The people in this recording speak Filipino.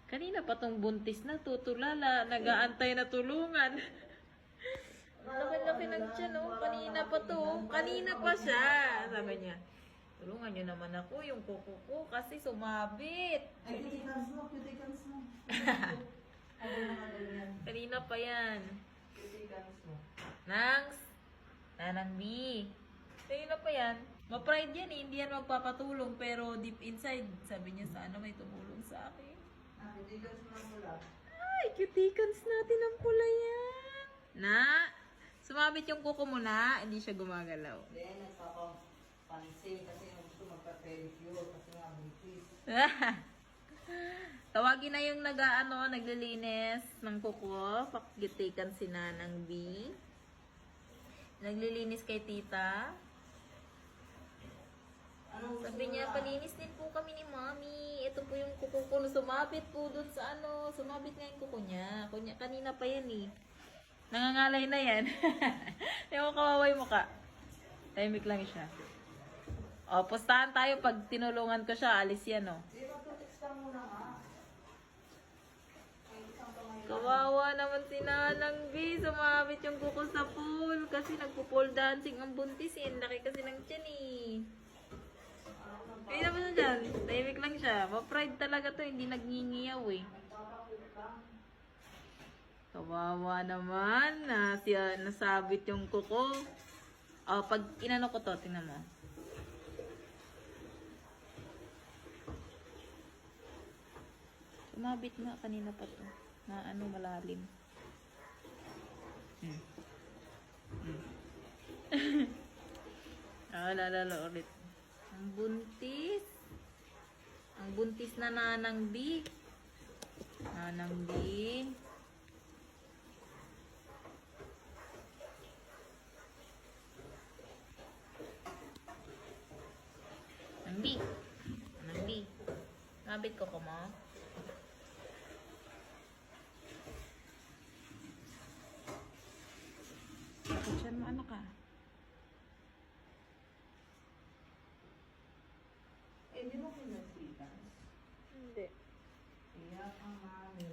Kanina pa tong buntis na tutulala, nag-aantay na tulungan. Laki-laki ng tiyan, oh. Kanina pa to. Kanina pa siya. Sabi niya, tulungan niyo naman ako, yung kuko ko, kasi sumabit. Ay, cuticles mo, cuticles mo. Ano mga ganyan? Kanina pa yan. Cuticles mo. Nanang B. Kanina pa yan. Ma-pride yan eh. Hindi yan magpapatulong. Pero deep inside, sabi niya sana may tumulong sa akin. Ah, cuticles mo mula. Ay, cuticles natin ang pula yan. Sumabit yung kuko mo na. Hindi siya gumagalaw. Then, nagpapapansin kasi gusto magpa-pedicure kasi nga buntis. Tawagin na yung naglilinis ng kuko. Pakitikan si Nanang B. Naglilinis kay tita. Anong gusto Sabi mo niya, na? palinis din po kami ni Mami. Ito po yung kuko ko. Sumabit po dun sa Sumabit nga yung kuko niya. Kanina pa yan eh. Nangangalay na yan. Yung kawaway mo ka. Tahimik lang siya. O, pustahan tayo pag tinulungan ko siya. Alis yan, o. Di ba, tutiks ka muna nga. Ay, isang kamay lang. Kawawa naman si Nanang B. Sumabit yung kuko sa pool. Kasi nagpo-pole dancing ang buntis eh. Ang laki kasi ng tiyan eh. Kaya naman na dyan. Tahimik lang siya. Ma-pride talaga to. Hindi nagngingiyaw eh. Kawawa naman. Nasabit yung kuko. O, pag inano ko to, tingnan mo. Sumabit nga kanina pa to. Na malalim. Lalala ulit. Ang buntis. Ang buntis na Nanang B. Nanang B. Nanang B. Nanang B. Nabit ko mo. Bakit siya mo ano ka? Eh, di mo pinagsikas? Hindi. Iyak ang mami.